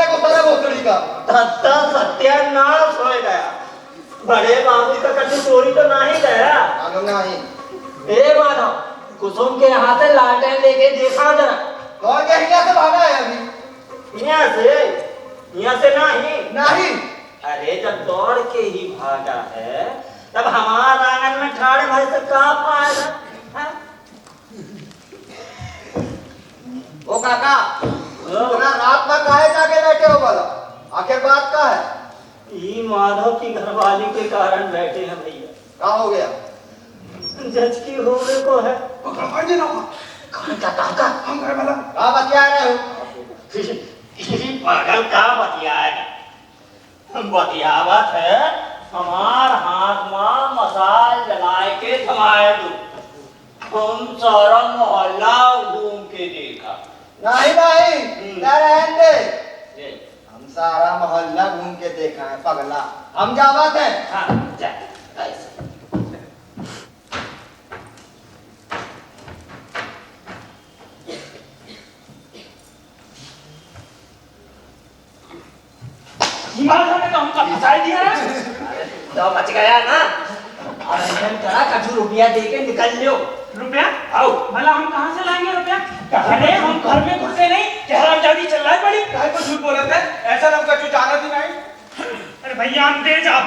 देखो सारा भोसड़ी का धत्ता सत्यानाश हो गया। बड़े बाबू का कभी चोरी तो नहीं गया। मालूम नहीं। ए माधव, कुसुम के हाथ से लालटेन लेके देखा जरा। कौन के यहाँ से भागा है अभी? यहाँ से नहीं। नहीं। अरे जब दौड़ के ही भागा है तब हमारा आंगन में ठाड़े भाई से कहाँ पाएगा? ओ काका, इतना रात में काहे जाके बैठे हो बोला? आखिर बात का है? ये माधव की घरवाली के कारण बैठे हैं भैया। क्या हो गया? जज की होने को है। पकड़ देना। कौन का काका? हम घर वाला। क्या बतिया रहे हो? पागल का बतियाएगा? बतियावत है हमार हाथ में मसाल जलाए के थमाए दो। हम सारा मोहल्ला घूम के देखा। नहीं रहने दे। हम सारा मोहल्ला घूम के देखा है पगला। हम जावत है। हाँ, जा, ऐसे। माधव ने तो हमका फंसा दिया ना। तो बच गया ना। और करा कछु रुपया दे के निकल लो। रुपया? आओ, भला हम कहाँ से लाएंगे रुपया? अरे हम घर में घुसे नहीं, हरामजादी चल रहा है बड़ी। काहे को झूठ बोल रहे थे? ऐसा हम कछु जाना ही नहीं। अरे भैया हम दे जाओ,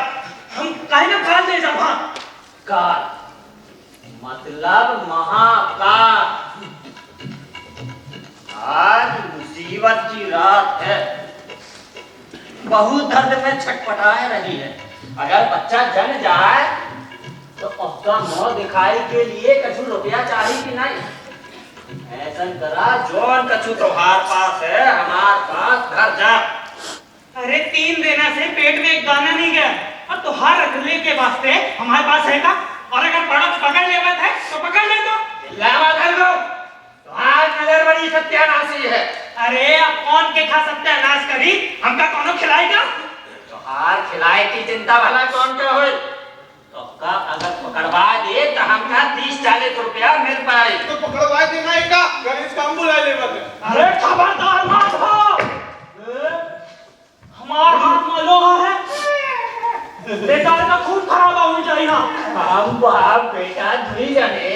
हम काहे ना काल दे जाओ। हाँ काल मतलब महाकाल। आज मुसीबत की रात है। बहुत दर्द में छटपटाए रही है। अगर बच्चा जन जाए तो उसका मुंह दिखाई के लिए कछु रुपया चाहिए कि नहीं? ऐसा करा जोन कछु तुम्हार पास है हमार पास घर जा। अरे 3 देना से पेट में एक दाना नहीं गया और तुहार रखने के वास्ते हमारे पास है का? और अगर बड़ा पकड़ लेवत है तो पकड़ ले दो। लावा कर दो। तुम्हार नजर बड़ी सत्यानाशी है। अरे अब कौन के खा सत्यानाश करी? हमका कौनो खिलाएगा? तुम्हार खिलाए की चिंता भला कौन का हो? तो का अगर पकड़वा दे तो हमका 30-40 रुपया मिल पाए। तो पकड़वा देना है का? गणेश काम बुला ले मत। अरे खबरदार मत हो। हमार हाथ में लोहा है। बेटा का खून खराब हो जाए ना। हम बाप बेटा दुई जने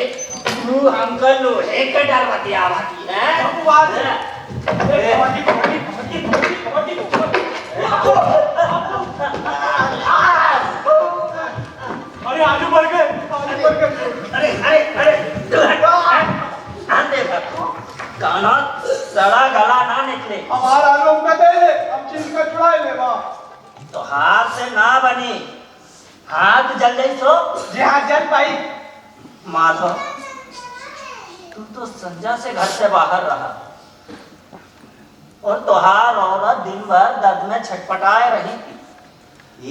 तू हमका लोहे के डर बतियावती है। बकवास है। अरे आलू बढ़ गए। अरे अरे अरे आंधे गाना सड़ा गला ना निकले। हमारा लोग का दे दे, हम चीज का छुड़ा ले वाह। तो हाथ से ना बनी, हाथ जल जाई तो जी हाँ जल भाई। माधव, तू तो संजा से घर से बाहर रहा और तुहार औरत दिन भर दर्द में छटपटाए रही थी।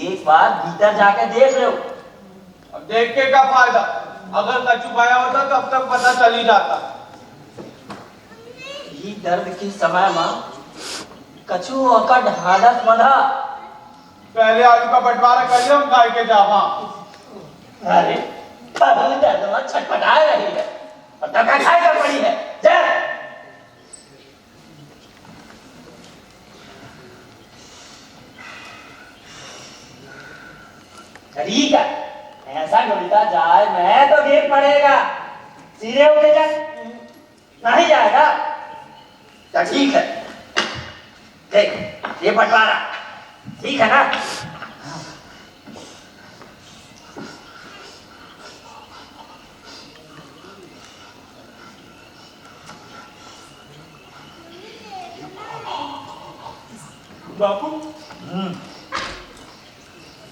एक बार भीतर जाके देख लो। अब देख के क्या फायदा? अगर कछु पाया होता तो अब तक पता चल ही जाता। ये दर्द के समय में कछु का ढाढ़स बंधा। पहले आलू का बंटवारा कर लिया, हम खाए के जावा। अरे अभी दर्द में छटपटाए रही है और तब खाए कर पड़ी है। जा ठीक है, ऐसा डुलता जाए मैं तो गिर पड़ेगा। सीधे उठे जा, नहीं जाएगा तो ठीक है। देख ये बंटवारा ठीक है ना? बापू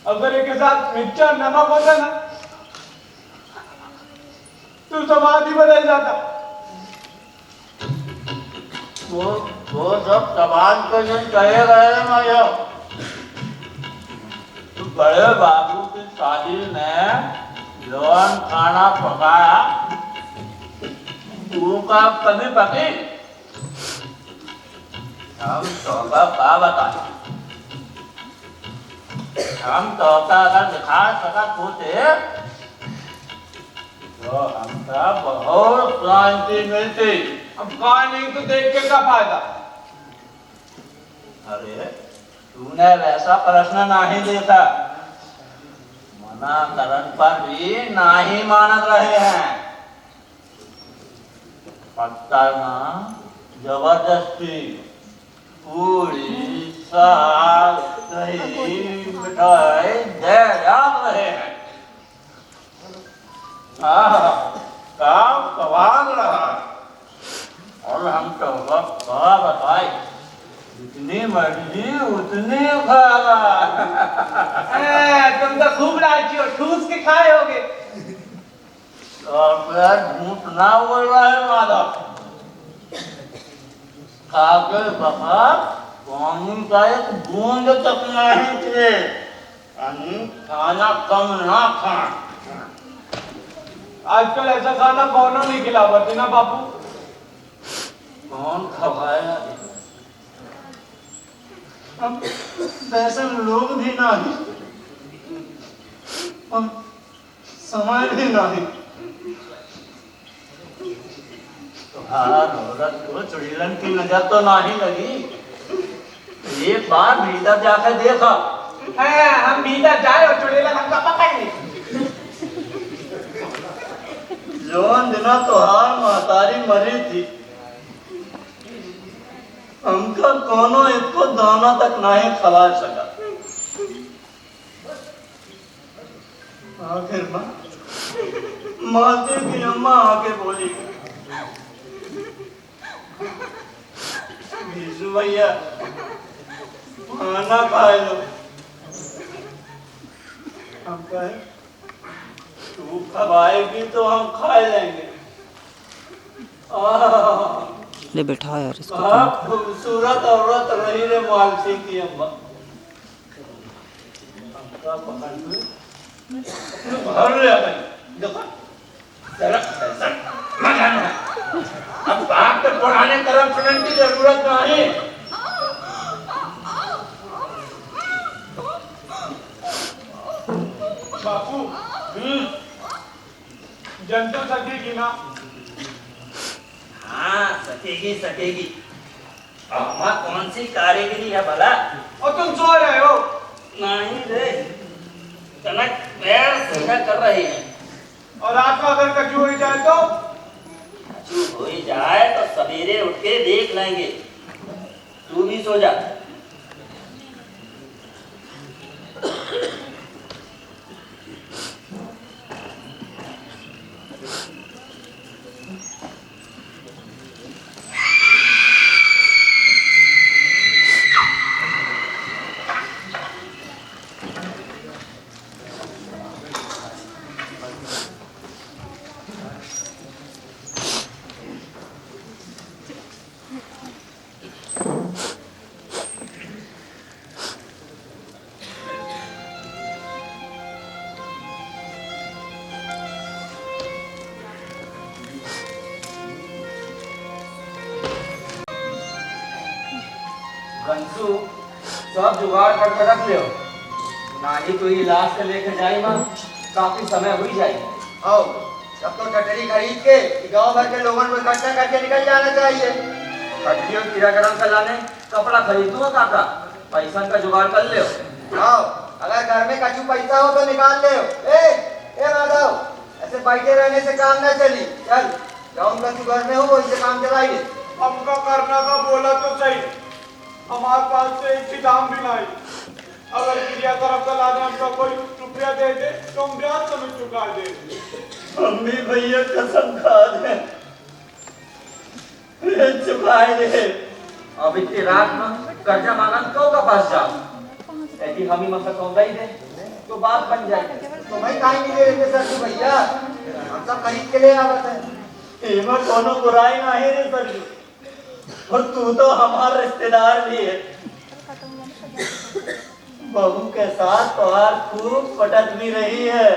अगर एक साथ मिर्चा नमक होता ना तो समाधि बदल जाता। वो सब सवाल तो ये कहे गए मैं तो बड़े बाबू की शादी में लोन खाना पकाया, तू का कभी पकी? हम तो का बता, हम तो अगर दिखा सकत होते तो हमका बहुत शांति मिलती। अब कहा नहीं तो देख के क्या फायदा? अरे तूने वैसा प्रश्न नहीं देता, मना करन पर भी नहीं मानत रहे हैं। पत्ता ना जबरदस्ती पूरी साग दही मिठाई दे जात रहे हैं। काम कमाल रहा और हम तो क्या बताए, जितनी मर्जी उतनी खागा। तुम तो खूब लालची हो, ठूस के खाए होगे। और फिर झूठ ना बोल रहा है माधव, खाके बका पानी का एक बूंद तक नहीं थे, खाना कम ना खा। आजकल ऐसा खाना कौन नहीं खिलावती ना बापू। कौन खवाया? अब वैसे लोग भी नहीं, और समय भी नहीं। तुम्हारा औरत को चुड़ैलन की नजर तो नहीं लगी? एक बार भीतर जाकर देखा। हम भीतर जाए और चुड़ैल हमका पकड़ ले। जौन दिना तोहार महतारी मरी थी, हमका कोनो एको दाना तक नहीं खवा सका। आखिर माते की अम्मा आके बोली, बीजू भैया खाना खाए लो। हम कहे तू खवाएगी तो हम खा लेंगे। ले बैठा यार इसको। खूबसूरत औरत रही रे मालती की अम्मा। हमका पकड़ के भर ले गई। देखो जरा ऐसा मजा नहीं। अब बाप के पुराने कर्म सुनने की जरूरत नहीं। बापू जनता सकेगी ना? हाँ सकेगी सकेगी। अम्मा कौन सी कारीगरी है भला? और तुम सो रहे हो? नहीं रे, कनक पैर सीधा कर रही है। और रात को अगर कचू हो जाए तो? कचू हो ही जाए तो सवेरे उठ के देख लेंगे। तू भी सो जा। कंसू सब जुगाड़ करके रख लियो, नाही तो ये लाश के लेके जाई मां, काफी समय हुई जाए। आओ सब तो टटरी खरीद के गांव भर के लोगों को इकट्ठा करके निकल जाना चाहिए। खटियों कीड़ा गरम कर लाने कपड़ा खरीदूंगा काका, पैसा का जुगाड़ कर लियो। आओ अगर घर में कछु पैसा हो तो निकाल लियो। ए माधव ऐसे बैठे रहने से काम ना चली, चल जाऊं कछु घर में हो वही से काम चलाइए। हमका करना का बोला तो सही, हमारे पास से एक ही दाम भी नहीं। अगर क्रियाक्रम का लाने हमका कोई रुपया दे दे तो हम ब्याज समय चुका दे। मम्मी भैया कसम खा दे, चुकाए दे। अब इतनी रात में कर्जा मांगन क्यों का पास जाओ? यदि हम ही मसा सौदा ही दे तो बात बन जाए। तो भाई काहे नहीं दे रहे सर भैया, हम सब खरीद के ले आवत है। इमा कोनो बुराई नहीं रे सर, और तू तो हमारा रिश्तेदार भी है। बहू के साथ तुम्हार खूब पटक भी रही है।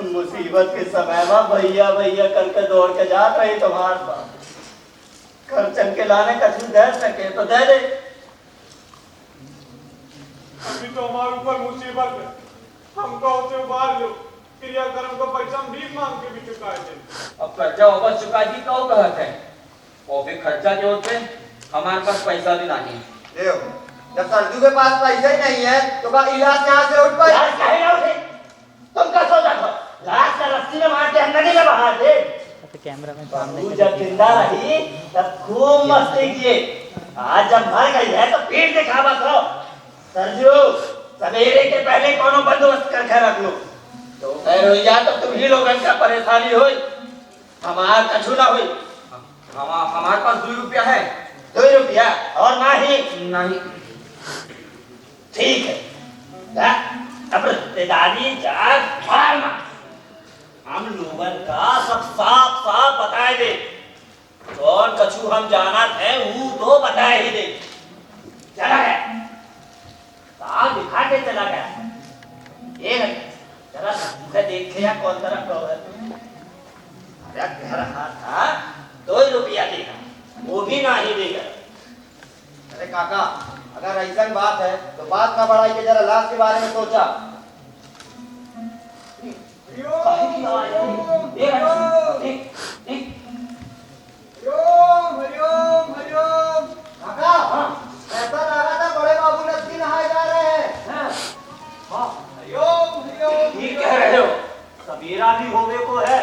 मुसीबत के समय में भैया भैया करके दौड़ के जात रही तुम्हारे पास। खर्चन के लाने कछु दे सके तो दे दे। अभी तो हमारे ऊपर मुसीबत है, हमको उसे उबार लो। क्रियाक्रम को पैसा हम भीख मांग के भी चुकाए दे। अब कर्जा वापस चुका दी कहो कहत है, और फिर खर्चा जो होते हमारे पास पैसा भी नहीं। ले जब सरजू के पास पैसे ही नहीं है तो का इलाज यहाँ से उठ पाए। यार कहे ना उसे, तुम क्या सोचा था लाश का रस्सी में मार के नदी में बहा दे। कैमरा में तू जब जिंदा रही तब खूब मस्ती किए, आज जब मर गई है तो पीठ दिखावा करो। सरजू सवेरे के पहले कोनो बंदोबस्त करके रख लो। तो खैर हो जा तो तुम ही लोगन का परेशानी होई, हमार कछु ना होई। हमारे पास 2 रुपया है। 2 रुपया और नहीं? नहीं। ठीक है, जा अब रिश्तेदारी जाग मारना, हम लोगन का सब साफ साफ बताए दे। कौन कछु हम जाना थे वो तो बताए ही दे। चला गया साफ दिखा के चला गया। ये नहीं जरा मुझे देख लिया कौन तरफ है। अरे कह रहा था 2 रुपया देगा, वो भी नहीं देगा। अरे काका अगर ऐसा बात है तो बात ना बढ़ाई के जरा लाश के बारे में सोचा। काहे की आवाज है? ये ठीक ठीक हरिओम हरिओम हरिओम। काका ऐसा लगा था बड़े बाबू नदी नहाए जा रहे हैं। हाँ हरिओम हरिओम। ठीक कह रहे हो, सवेरा भी होने को है,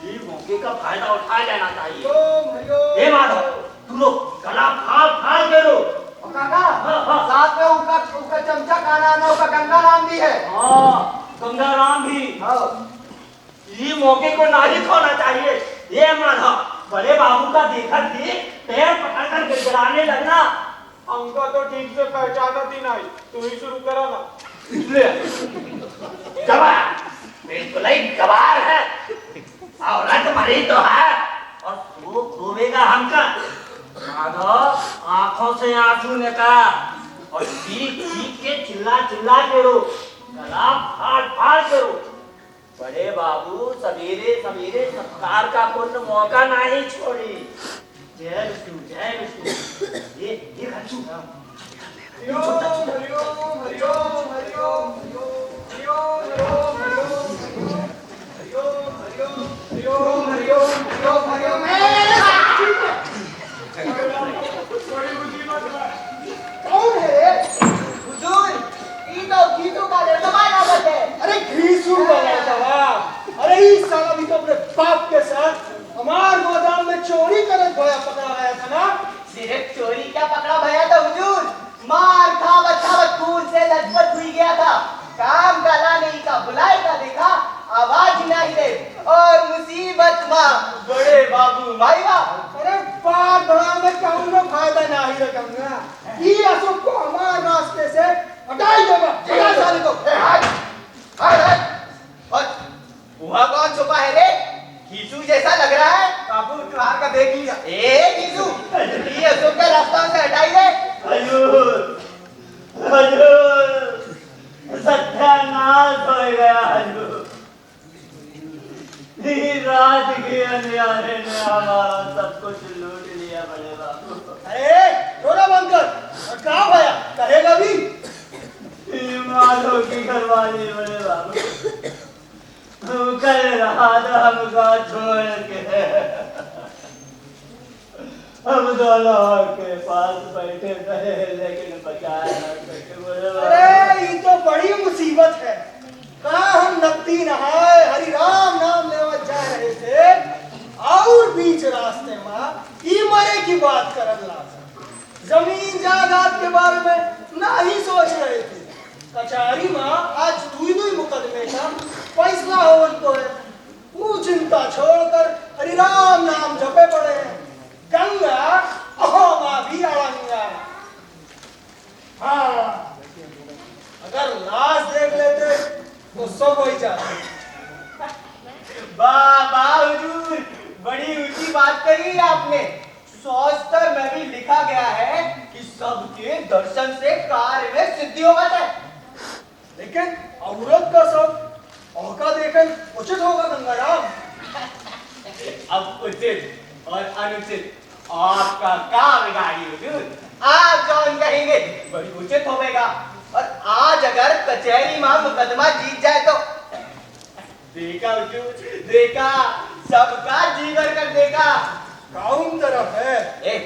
ये मौके का फायदा उठा लेना चाहिए। हरिओम हरिओम। हे माधव तू लोग गला फाड़ फाड़ के रो। और काका हाँ। साथ में उसका चमचा का नाम है, उसका गंगा नाम भी है। हाँ गंगाराम भी। हाँ ये मौके को नहीं खोना चाहिए। ये माधव बड़े बाबू का देखा थी पैर पकड़ कर गिड़गिड़ाने लगना। हमका तो ठीक से पहचानत ही नहीं, तू ही शुरू करा ना। गवार बिल्कुल ही गवार है, औरत मरी तो है और तू रोवेगा हमका। माधव आंखों से आंसू निकाल और चीख चीख के चिल्ला चिल्ला के रो, गला फाड़ फाड़ के रो। बड़े बाबू सवेरे सवेरे सत्कार का पूर्ण मौका नहीं छोड़ी। जय विष्णु जय विष्णु। ये खर्चू हरिओम हरिओम हरिओम हरिओम हरिओम हरिओम हरिओम हरिओम हरिओम हरिओम बड़ी मुसीबत है। कौन है रे? हुजूर ई तो घीसू का जमाना बचे। अरे घीसू वाला दवा, अरे इस साला भी तो अपने बाप के साथ हमार गोदाम में चोरी करत भया पकड़ा गया था ना। सिर्फ चोरी क्या पकड़ा भैया था हुजूर, मार खावत खावत खून से लथपथ हुई गया था। काम का लाने का बुलाए का देखा, आवाज नहीं दे और मुसीबत माँ बड़े बाबू माईवा। अरे बात बड़ा में कहूँ में फायदा नहीं रखूंगा। ये अशोक को हमारे रास्ते से हटाई देगा। हटा साले को। वहाँ कौन छुपा है रे? घीसू जैसा लग रहा है। काबू तुहार का देख लिया। ए घीसू, ये अशोक का रास्ता से हटाई दे। हजूर हजूर सत्यानाश हो गया हजूर। रात के अंधेरे ने हमारा सब कुछ लूट लिया बड़े बाबू। अरे रोना बंद कर। और कहाँ भया कहेगा भी। माधव की घरवाली बड़े बाबू कल रात हमका छोड़ के हम दोनों के पास बैठे रहे लेकिन बचाया न सके बड़े बाबू। अरे ये तो बड़ी मुसीबत है। कहाँ हम नकदी नहाए हरि राम नाम लेवत जा रहे थे और बीच रास्ते में ई मरे की बात करत ला। जमीन जायदाद के बारे में ना ही सोच रहे थे। कचहरी में आज दुई मुकदमे का फैसला हो तो है। वो चिंता छोड़कर हरि राम नाम जपे पड़े हैं। गंगा अहोमा भी अड़ंगा। हाँ अगर लाश देख लेते तो सब हो ही जाते। वाह हुजूर, बड़ी ऊंची बात कही आपने। शास्त्र में भी लिखा गया है कि सबके दर्शन से कार्य में सिद्धि होगा है। लेकिन औरत का सब औका देकर उचित होगा गंगाराम। अब उचित और अनुचित आपका क्या बिगाड़ी हुजूर? आप कौन कहेंगे बड़ी उचित होगा। और आज अगर कचहरी में मुकदमा जीत जाए तो देखा हुजूर, देखा सबका जीवर कर देगा। काउन तरफ है ए